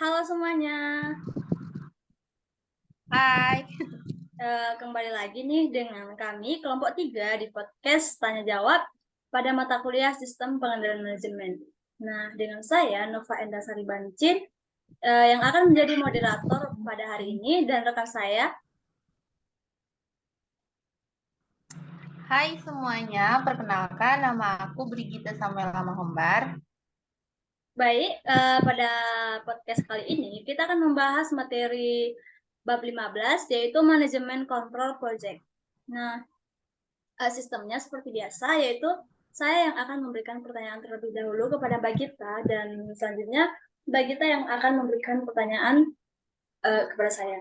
Halo semuanya, Hai, kembali lagi nih dengan kami kelompok 3 di podcast Tanya Jawab pada mata kuliah Sistem Pengendalian Manajemen. Nah, dengan saya Nova Endasari Bancin yang akan menjadi moderator pada hari ini dan rekan saya. hai semuanya. Perkenalkan, nama aku Brigita Samela Mahembar. Baik, pada podcast kali ini kita akan membahas materi bab 15 yaitu Manajemen Control Project. Nah, sistemnya seperti biasa, yaitu saya yang akan memberikan pertanyaan terlebih dahulu kepada Mbak Gita, dan selanjutnya Mbak Gita yang akan memberikan pertanyaan kepada saya.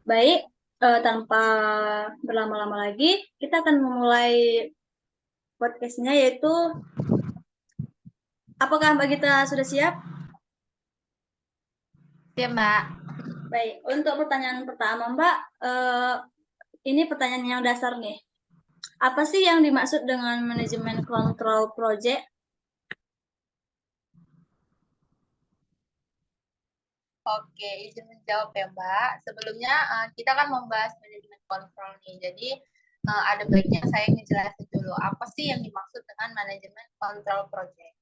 Baik, tanpa berlama-lama lagi, kita akan memulai podcastnya, yaitu apakah Mbak Gita sudah siap? Ya, Mbak. Baik, untuk pertanyaan pertama Mbak, ini pertanyaan yang dasar nih. Apa sih yang dimaksud dengan manajemen control project? Oke, izin menjawab ya, Mbak. Sebelumnya kita kan membahas manajemen kontrol nih. Jadi ada baiknya saya ngejelasin dulu apa sih yang dimaksud dengan manajemen kontrol project.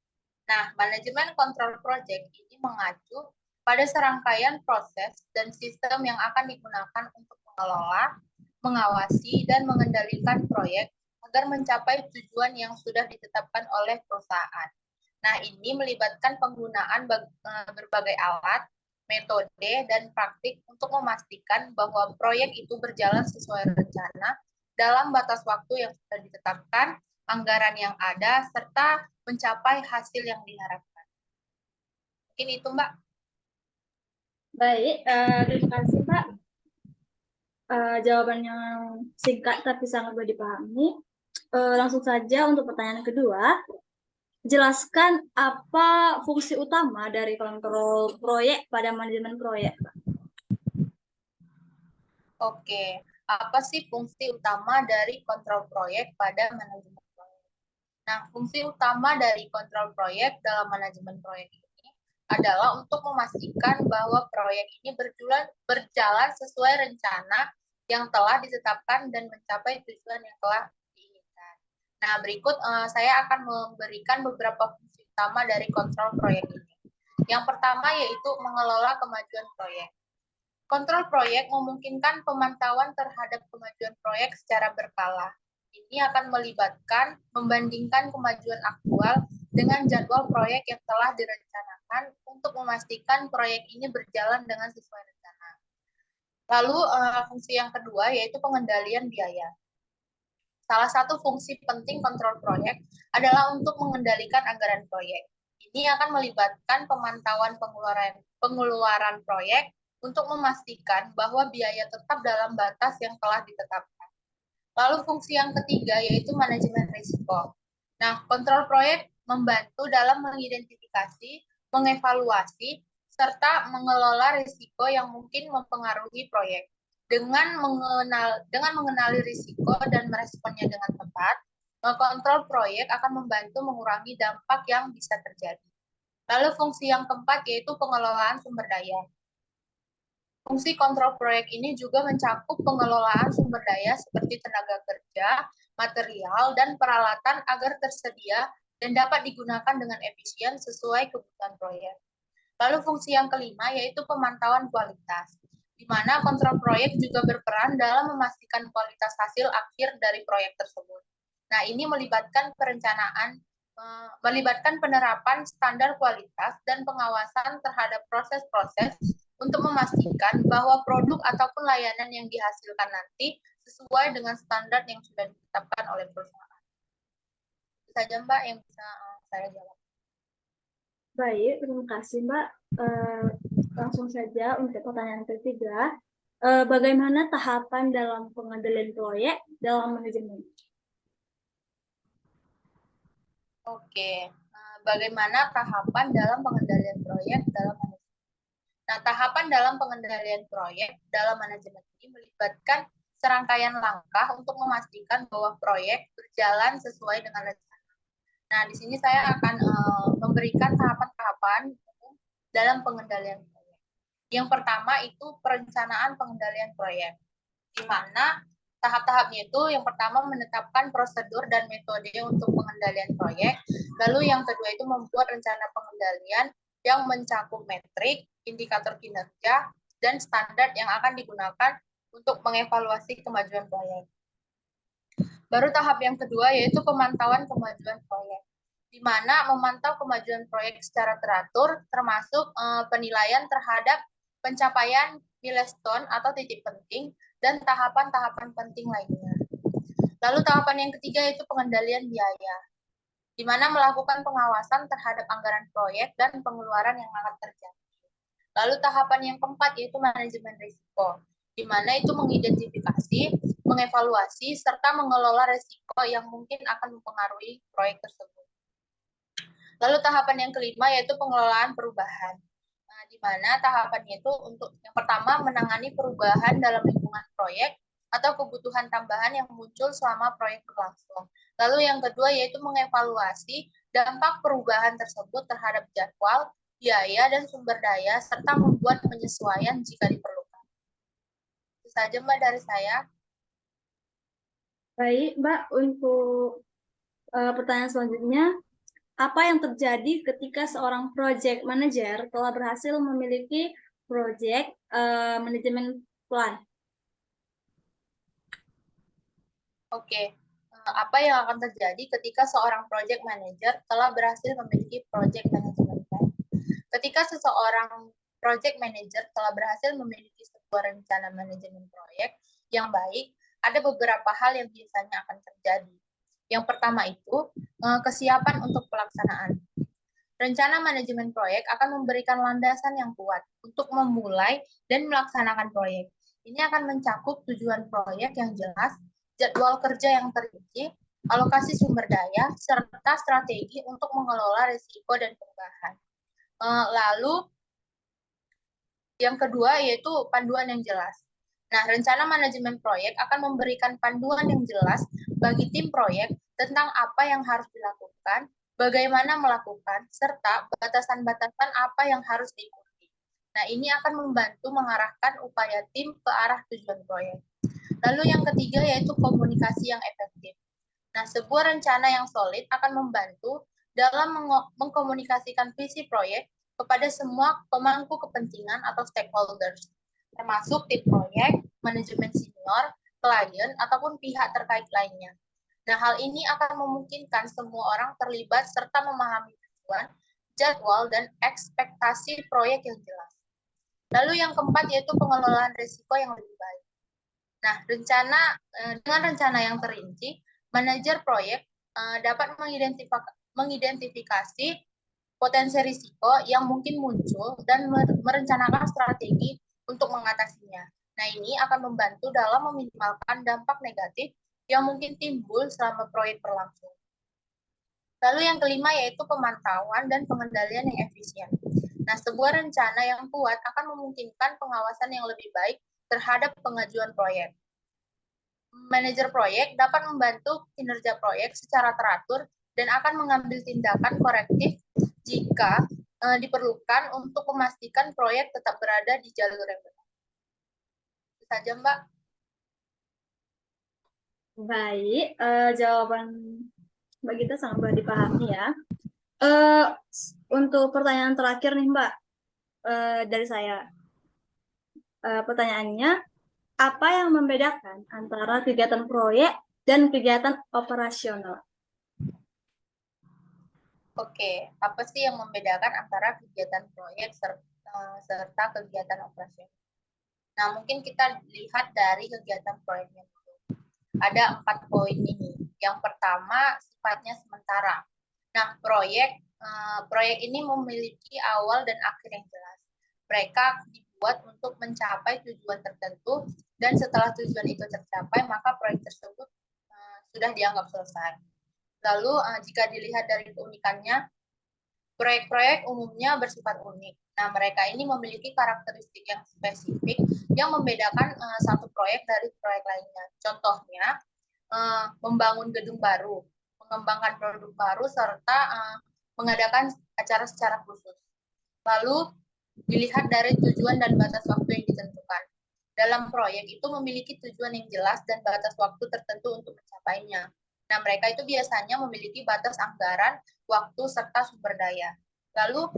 Nah, manajemen kontrol project ini mengacu pada serangkaian proses dan sistem yang akan digunakan untuk mengelola, mengawasi, dan mengendalikan proyek agar mencapai tujuan yang sudah ditetapkan oleh perusahaan. Nah, ini melibatkan penggunaan berbagai alat, metode, dan praktik untuk memastikan bahwa proyek itu berjalan sesuai rencana dalam batas waktu yang sudah ditetapkan, anggaran yang ada, serta mencapai hasil yang diharapkan. Mungkin itu, Mbak. Baik, terima kasih Mbak. Jawaban yang singkat tapi sangat mudah dipahami. Langsung saja untuk pertanyaan kedua. Jelaskan apa fungsi utama dari kontrol proyek pada manajemen proyek. Oke, apa sih fungsi utama dari kontrol proyek pada manajemen proyek? Nah, fungsi utama dari kontrol proyek dalam manajemen proyek ini adalah untuk memastikan bahwa proyek ini berjalan sesuai rencana yang telah ditetapkan dan mencapai tujuan yang telah diinginkan. Nah, berikut saya akan memberikan beberapa fungsi utama dari kontrol proyek ini. Yang pertama yaitu mengelola kemajuan proyek. Kontrol proyek memungkinkan pemantauan terhadap kemajuan proyek secara berkala. Ini akan melibatkan membandingkan kemajuan aktual dengan jadwal proyek yang telah direncanakan untuk memastikan proyek ini berjalan dengan sesuai rencana. Lalu fungsi yang kedua yaitu pengendalian biaya. Salah satu fungsi penting kontrol proyek adalah untuk mengendalikan anggaran proyek. Ini akan melibatkan pemantauan pengeluaran proyek untuk memastikan bahwa biaya tetap dalam batas yang telah ditetapkan. Lalu fungsi yang ketiga yaitu manajemen risiko. Nah, kontrol proyek membantu dalam mengidentifikasi, mengevaluasi, serta mengelola risiko yang mungkin mempengaruhi proyek. Dengan mengenali risiko dan meresponnya dengan tepat, kontrol proyek akan membantu mengurangi dampak yang bisa terjadi. Lalu fungsi yang keempat yaitu pengelolaan sumber daya. Fungsi kontrol proyek ini juga mencakup pengelolaan sumber daya seperti tenaga kerja, material, dan peralatan agar tersedia dan dapat digunakan dengan efisien sesuai kebutuhan proyek. Lalu fungsi yang kelima yaitu pemantauan kualitas, di mana kontrol proyek juga berperan dalam memastikan kualitas hasil akhir dari proyek tersebut. Nah, ini melibatkan penerapan standar kualitas dan pengawasan terhadap proses-proses untuk memastikan bahwa produk ataupun layanan yang dihasilkan nanti sesuai dengan standar yang sudah ditetapkan oleh perusahaan. Itu saja, Mbak, yang bisa saya jawab. Baik, terima kasih Mbak. Langsung saja untuk pertanyaan ketiga. Bagaimana tahapan dalam pengendalian proyek dalam manajemen? Oke, bagaimana tahapan dalam pengendalian proyek dalam manajemen? Nah, tahapan dalam pengendalian proyek dalam manajemen ini melibatkan serangkaian langkah untuk memastikan bahwa proyek berjalan sesuai dengan rencana. Nah, di sini saya akan memberikan tahapan-tahapan dalam pengendalian proyek. Yang pertama itu perencanaan pengendalian proyek, di mana tahap-tahapnya itu yang pertama menetapkan prosedur dan metode untuk pengendalian proyek, lalu yang kedua itu membuat rencana pengendalian yang mencakup metrik, indikator kinerja, dan standar yang akan digunakan untuk mengevaluasi kemajuan proyek. Baru tahap yang kedua yaitu pemantauan kemajuan proyek, di mana memantau kemajuan proyek secara teratur, termasuk penilaian terhadap pencapaian milestone atau titik penting dan tahapan-tahapan penting lainnya. Lalu tahapan yang ketiga yaitu pengendalian biaya, di mana melakukan pengawasan terhadap anggaran proyek dan pengeluaran yang akan terjadi. Lalu tahapan yang keempat yaitu manajemen risiko, di mana itu mengidentifikasi, mengevaluasi, serta mengelola risiko yang mungkin akan mempengaruhi proyek tersebut. Lalu tahapan yang kelima yaitu pengelolaan perubahan, di mana tahapannya itu untuk yang pertama menangani perubahan dalam lingkungan proyek atau kebutuhan tambahan yang muncul selama proyek berlangsung. Lalu yang kedua yaitu mengevaluasi dampak perubahan tersebut terhadap jadwal, biaya, dan sumber daya, serta membuat penyesuaian jika diperlukan. Itu saja Mbak dari saya. Baik, Mbak, untuk pertanyaan selanjutnya, apa yang terjadi ketika seorang project manager telah berhasil memiliki project manajemen plan? Oke, apa yang akan terjadi ketika seorang project manager telah berhasil memiliki project management plan? Ketika seseorang project manager telah berhasil memiliki sebuah rencana manajemen proyek yang baik, ada beberapa hal yang biasanya akan terjadi. Yang pertama itu, kesiapan untuk pelaksanaan. Rencana manajemen proyek akan memberikan landasan yang kuat untuk memulai dan melaksanakan proyek. Ini akan mencakup tujuan proyek yang jelas, jadwal kerja yang terinci, alokasi sumber daya, serta strategi untuk mengelola risiko dan perubahan. Lalu yang kedua yaitu panduan yang jelas. Nah, rencana manajemen proyek akan memberikan panduan yang jelas bagi tim proyek tentang apa yang harus dilakukan, bagaimana melakukan, serta batasan-batasan apa yang harus diikuti. Nah, ini akan membantu mengarahkan upaya tim ke arah tujuan proyek. Lalu yang ketiga yaitu komunikasi yang efektif. Nah, sebuah rencana yang solid akan membantu dalam mengkomunikasikan visi proyek kepada semua pemangku kepentingan atau stakeholders, termasuk tim proyek, manajemen senior, klien, ataupun pihak terkait lainnya. Nah, hal ini akan memungkinkan semua orang terlibat serta memahami tujuan, jadwal, dan ekspektasi proyek yang jelas. Lalu yang keempat yaitu pengelolaan risiko yang lebih baik. Nah, dengan rencana yang terinci, manajer proyek dapat mengidentifikasi potensi risiko yang mungkin muncul dan merencanakan strategi untuk mengatasinya. Nah, ini akan membantu dalam meminimalkan dampak negatif yang mungkin timbul selama proyek berlangsung. Lalu yang kelima yaitu pemantauan dan pengendalian yang efisien. Nah, sebuah rencana yang kuat akan memungkinkan pengawasan yang lebih baik terhadap pengajuan proyek. Manajer proyek dapat membantu kinerja proyek secara teratur dan akan mengambil tindakan korektif jika diperlukan untuk memastikan proyek tetap berada di jalur yang benar. Itu saja, Mbak. Baik, jawaban Mbak Gita sangat mudah dipahami ya. Uh, untuk pertanyaan terakhir nih Mbak, dari saya. Pertanyaannya, apa yang membedakan antara kegiatan proyek dan kegiatan operasional? Oke, apa sih yang membedakan antara kegiatan proyek serta kegiatan operasional? Nah, mungkin kita lihat dari kegiatan proyeknya dulu. Ada 4 poin ini. Yang pertama, sifatnya sementara. Nah, proyek ini memiliki awal dan akhir yang jelas. Mereka dibuat untuk mencapai tujuan tertentu, dan setelah tujuan itu tercapai, maka proyek tersebut sudah dianggap selesai. Lalu, jika dilihat dari keunikannya, proyek-proyek umumnya bersifat unik. Nah, mereka ini memiliki karakteristik yang spesifik yang membedakan satu proyek dari proyek lainnya. Contohnya, membangun gedung baru, mengembangkan produk baru, serta mengadakan acara secara khusus. Lalu, dilihat dari tujuan dan batas waktu yang ditentukan. Dalam proyek itu memiliki tujuan yang jelas dan batas waktu tertentu untuk mencapainya. Nah, mereka itu biasanya memiliki batas anggaran, waktu, serta sumber daya. Lalu,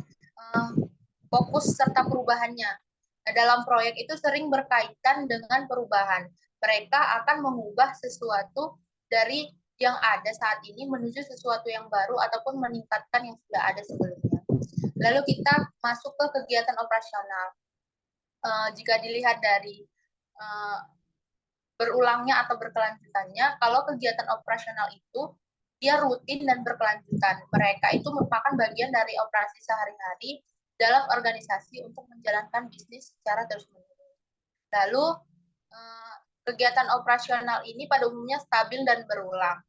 fokus serta perubahannya. Nah, dalam proyek itu sering berkaitan dengan perubahan. Mereka akan mengubah sesuatu dari yang ada saat ini menuju sesuatu yang baru ataupun meningkatkan yang sudah ada sebelumnya. Lalu kita masuk ke kegiatan operasional. Jika dilihat dari berulangnya atau berkelanjutannya, kalau kegiatan operasional itu dia rutin dan berkelanjutan. Mereka itu merupakan bagian dari operasi sehari-hari dalam organisasi untuk menjalankan bisnis secara terus-menerus. Lalu, kegiatan operasional ini pada umumnya stabil dan berulang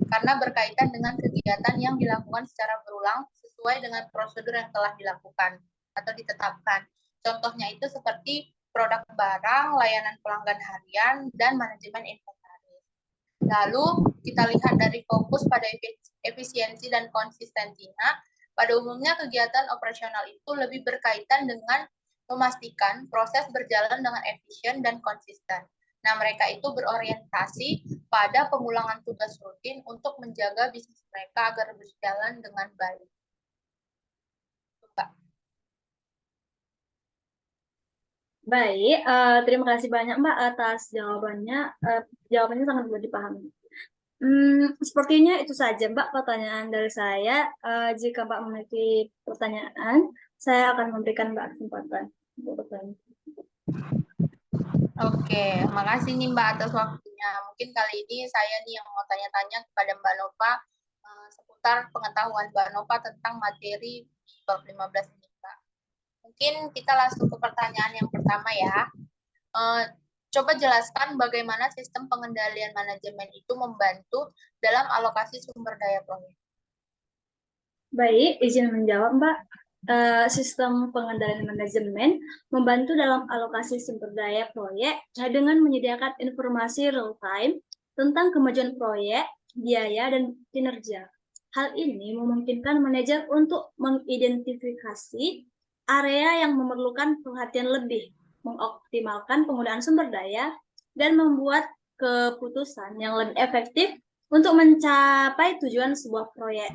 karena berkaitan dengan kegiatan yang dilakukan secara berulang sesuai dengan prosedur yang telah dilakukan atau ditetapkan. Contohnya itu seperti produk barang, layanan pelanggan harian, dan manajemen inventaris. Lalu kita lihat dari fokus pada efisiensi dan konsistensinya. Pada umumnya kegiatan operasional itu lebih berkaitan dengan memastikan proses berjalan dengan efisien dan konsisten. Nah, mereka itu berorientasi pada pengulangan tugas rutin untuk menjaga bisnis mereka agar berjalan dengan baik. Baik, terima kasih banyak Mbak atas jawabannya. Jawabannya sangat mudah dipahami. Sepertinya itu saja Mbak pertanyaan dari saya. Jika Mbak memiliki pertanyaan, saya akan memberikan Mbak kesempatan untuk bertanya. Oke, makasih nih Mbak atas waktunya. Mungkin kali ini saya nih yang mau tanya-tanya kepada Mbak Nova seputar pengetahuan Mbak Nova tentang materi bab 15 ini, Mbak. Mungkin kita langsung ke pertanyaan yang pertama ya. Coba jelaskan bagaimana sistem pengendalian manajemen itu membantu dalam alokasi sumber daya proyek. Baik, izin menjawab Mbak. Sistem pengendalian manajemen membantu dalam alokasi sumber daya proyek dengan menyediakan informasi real time tentang kemajuan proyek, biaya, dan kinerja. Hal ini memungkinkan manajer untuk mengidentifikasi area yang memerlukan perhatian lebih, mengoptimalkan penggunaan sumber daya, dan membuat keputusan yang lebih efektif untuk mencapai tujuan sebuah proyek.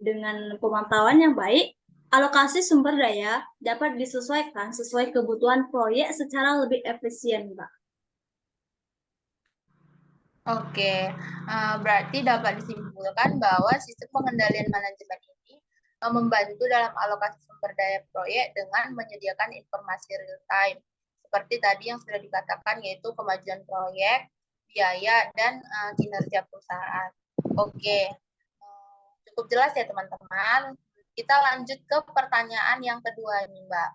Dengan pemantauan yang baik, alokasi sumber daya dapat disesuaikan sesuai kebutuhan proyek secara lebih efisien, Mbak. Oke, berarti dapat disimpulkan bahwa sistem pengendalian manajemen ini membantu dalam alokasi sumber daya proyek dengan menyediakan informasi real time. Seperti tadi yang sudah dikatakan yaitu kemajuan proyek, biaya, dan kinerja perusahaan. Oke, cukup jelas ya teman-teman. Kita lanjut ke pertanyaan yang kedua nih Mbak.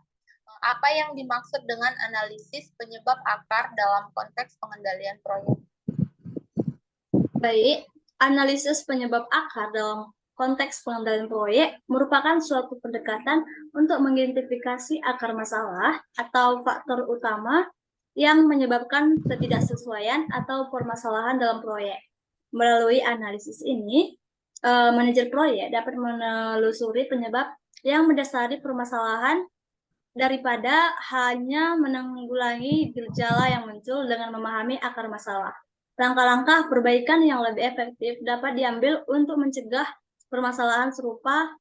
Apa yang dimaksud dengan analisis penyebab akar dalam konteks pengendalian proyek? Baik, analisis penyebab akar dalam konteks pengendalian proyek merupakan suatu pendekatan untuk mengidentifikasi akar masalah atau faktor utama yang menyebabkan ketidaksesuaian atau permasalahan dalam proyek. Melalui analisis ini, manajer proyek dapat menelusuri penyebab yang mendasari permasalahan daripada hanya menanggulangi gejala yang muncul dengan memahami akar masalah. Langkah-langkah perbaikan yang lebih efektif dapat diambil untuk mencegah permasalahan serupa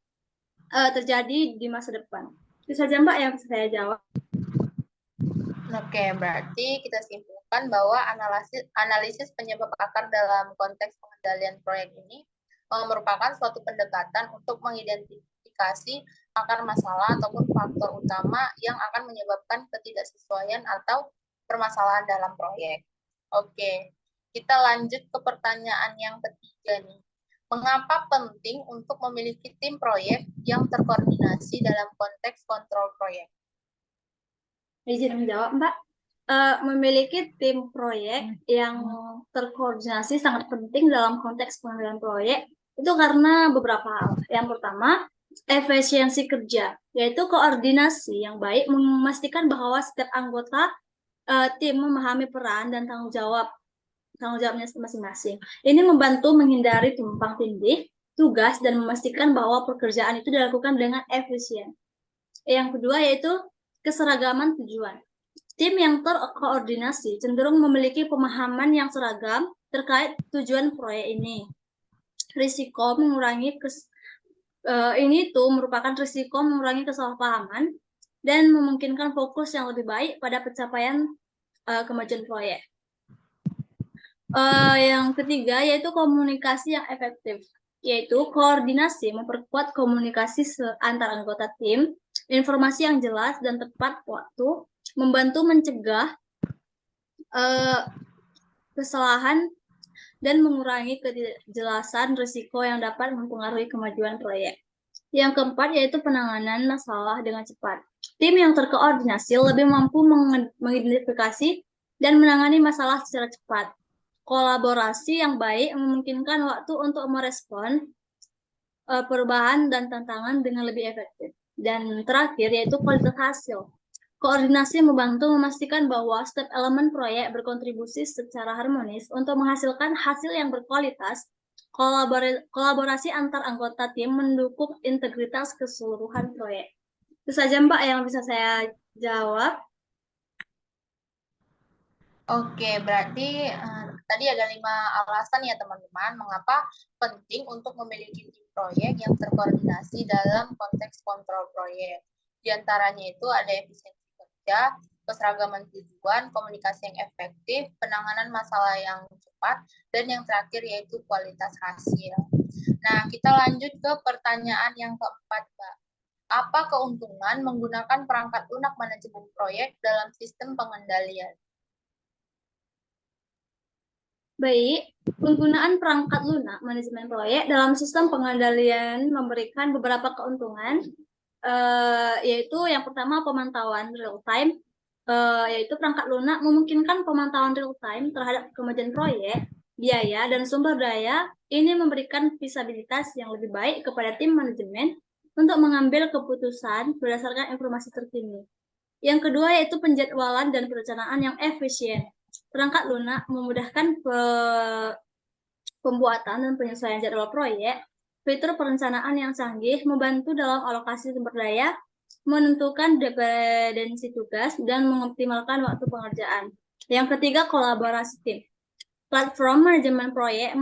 terjadi di masa depan. Itu saja Mbak yang saya jawab. Oke, berarti kita simpulkan bahwa analisis penyebab akar dalam konteks pengendalian proyek ini merupakan suatu pendekatan untuk mengidentifikasi akar masalah ataupun faktor utama yang akan menyebabkan ketidaksesuaian atau permasalahan dalam proyek. Oke, kita lanjut ke pertanyaan yang ketiga nih. Mengapa penting untuk memiliki tim proyek yang terkoordinasi dalam konteks kontrol proyek? Izin menjawab, Mbak. Memiliki tim proyek yang terkoordinasi sangat penting dalam konteks pengendalian proyek itu karena beberapa hal. Yang pertama, efisiensi kerja, yaitu koordinasi yang baik memastikan bahwa setiap anggota tim memahami peran dan tanggung jawabnya masing-masing. Ini membantu menghindari tumpang tindih tugas dan memastikan bahwa pekerjaan itu dilakukan dengan efisien. Yang kedua yaitu keseragaman tujuan. Tim yang terkoordinasi cenderung memiliki pemahaman yang seragam terkait tujuan proyek ini. Risiko mengurangi ini tuh merupakan risiko mengurangi kesalahpahaman dan memungkinkan fokus yang lebih baik pada pencapaian kemajuan proyek. Yang ketiga yaitu komunikasi yang efektif, yaitu koordinasi memperkuat komunikasi antar anggota tim, informasi yang jelas dan tepat waktu, membantu mencegah kesalahan dan mengurangi ketidakjelasan risiko yang dapat mempengaruhi kemajuan proyek. Yang keempat yaitu penanganan masalah dengan cepat. Tim yang terkoordinasi lebih mampu mengidentifikasi dan menangani masalah secara cepat. Kolaborasi yang baik memungkinkan waktu untuk merespon perubahan dan tantangan dengan lebih efektif. Dan terakhir yaitu kualitas hasil. Koordinasi membantu memastikan bahwa setiap elemen proyek berkontribusi secara harmonis untuk menghasilkan hasil yang berkualitas. Kolaborasi antar anggota tim mendukung integritas keseluruhan proyek. Itu saja Mbak yang bisa saya jawab. Oke, berarti tadi ada 5 alasan ya teman-teman mengapa penting untuk memiliki tim proyek yang terkoordinasi dalam konteks kontrol proyek. Di antaranya itu ada efisiensi kerja, keseragaman tujuan, komunikasi yang efektif, penanganan masalah yang cepat, dan yang terakhir yaitu kualitas hasil. Nah, kita lanjut ke pertanyaan yang keempat, Mbak. Apa keuntungan menggunakan perangkat lunak manajemen proyek dalam sistem pengendalian? Baik, penggunaan perangkat lunak manajemen proyek dalam sistem pengendalian memberikan beberapa keuntungan, yaitu yang pertama pemantauan real time, yaitu perangkat lunak memungkinkan pemantauan real time terhadap kemajuan proyek, biaya, dan sumber daya. Ini memberikan visibilitas yang lebih baik kepada tim manajemen untuk mengambil keputusan berdasarkan informasi terkini. Yang kedua yaitu penjadwalan dan perencanaan yang efisien. Perangkat lunak memudahkan pembuatan dan penyesuaian jadwal proyek. Fitur perencanaan yang canggih membantu dalam alokasi sumber daya, menentukan dependensi tugas, dan mengoptimalkan waktu pengerjaan. Yang ketiga, kolaborasi tim. Platform manajemen proyek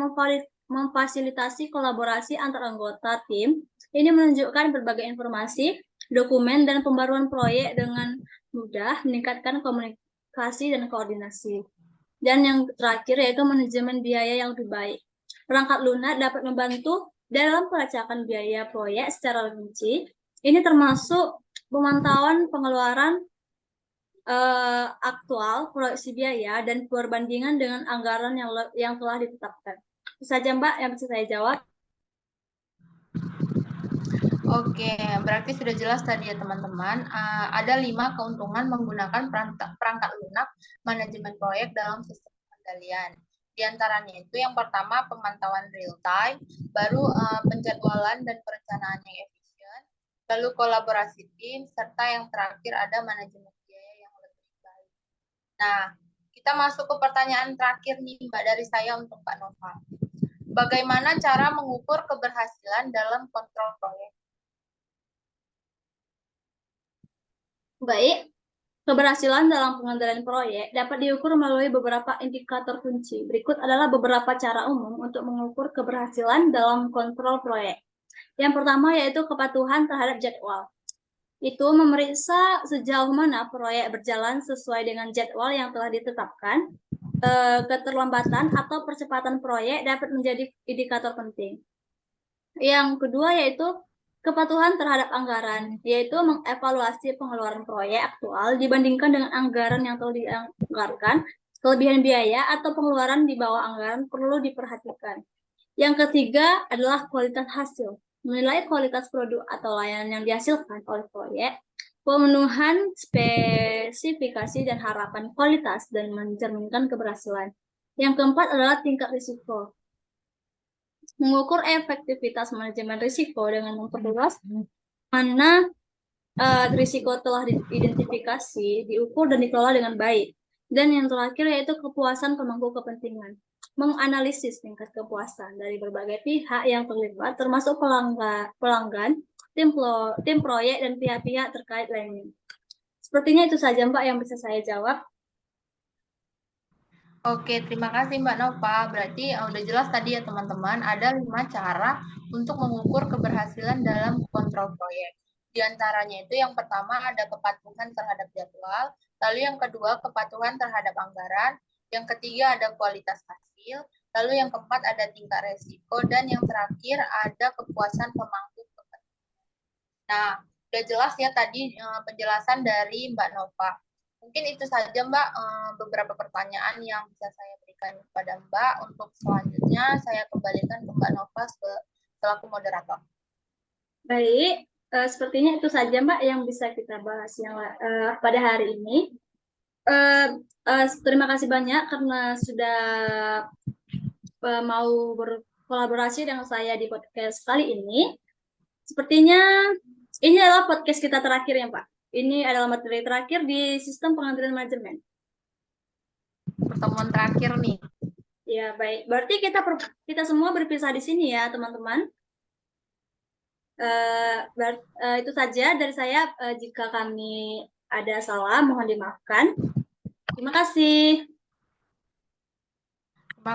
memfasilitasi kolaborasi antar anggota tim. Ini menunjukkan berbagai informasi, dokumen, dan pembaruan proyek dengan mudah, meningkatkan komunikasi dan koordinasi. Dan yang terakhir yaitu manajemen biaya yang lebih baik. Perangkat lunak dapat membantu dalam pelacakan biaya proyek secara rinci. Ini termasuk pemantauan pengeluaran aktual, proyeksi biaya, dan perbandingan dengan anggaran yang telah ditetapkan. Itu saja Mbak yang bisa saya jawab. Oke, berarti sudah jelas tadi ya teman-teman. Ada 5 keuntungan menggunakan perangkat lunak manajemen proyek dalam sistem pengendalian. Di antaranya itu yang pertama pemantauan real time, baru penjadwalan dan perencanaan yang efisien, lalu kolaborasi tim, serta yang terakhir ada manajemen biaya yang lebih baik. Nah, kita masuk ke pertanyaan terakhir nih Mbak dari saya untuk Kak Nova. Bagaimana cara mengukur keberhasilan dalam kontrol proyek? Baik, keberhasilan dalam pengendalian proyek dapat diukur melalui beberapa indikator kunci. Berikut adalah beberapa cara umum untuk mengukur keberhasilan dalam kontrol proyek. Yang pertama yaitu kepatuhan terhadap jadwal. Itu memeriksa sejauh mana proyek berjalan sesuai dengan jadwal yang telah ditetapkan. Keterlambatan atau percepatan proyek dapat menjadi indikator penting. Yang kedua yaitu kepatuhan terhadap anggaran, yaitu mengevaluasi pengeluaran proyek aktual dibandingkan dengan anggaran yang telah dianggarkan. Kelebihan biaya atau pengeluaran di bawah anggaran perlu diperhatikan. Yang ketiga adalah kualitas hasil. Menilai kualitas produk atau layanan yang dihasilkan oleh proyek, pemenuhan spesifikasi dan harapan kualitas, dan mencerminkan keberhasilan. Yang keempat adalah tingkat risiko. Mengukur efektivitas manajemen risiko dengan memperluas mana risiko telah diidentifikasi, diukur, dan dikelola dengan baik. Dan yang terakhir yaitu kepuasan pemangku kepentingan. Menganalisis tingkat kepuasan dari berbagai pihak yang terlibat, termasuk pelanggan, tim proyek, dan pihak-pihak terkait lainnya. Sepertinya itu saja Mbak yang bisa saya jawab. Oke, terima kasih Mbak Nova. Berarti udah jelas tadi ya teman-teman, ada 5 cara untuk mengukur keberhasilan dalam kontrol proyek. Di antaranya itu yang pertama ada kepatuhan terhadap jadwal, lalu yang kedua kepatuhan terhadap anggaran, yang ketiga ada kualitas hasil, lalu yang keempat ada tingkat resiko, dan yang terakhir ada kepuasan pemangku kepentingan. Nah, udah jelas ya tadi penjelasan dari Mbak Nova. Mungkin itu saja Mbak beberapa pertanyaan yang bisa saya berikan kepada Mbak. Untuk selanjutnya saya kembalikan ke Mbak Nova selaku moderator. Baik, sepertinya itu saja Mbak yang bisa kita bahas yang pada hari ini. Terima kasih banyak karena sudah mau berkolaborasi dengan saya di podcast kali ini. Sepertinya ini adalah podcast kita terakhir ya Pak. Ini adalah materi terakhir di sistem pengambilan manajemen. Pertemuan terakhir nih. Ya baik, berarti kita semua berpisah di sini ya teman-teman. Itu saja dari saya. Jika kami ada salah, mohon dimaafkan. Terima kasih.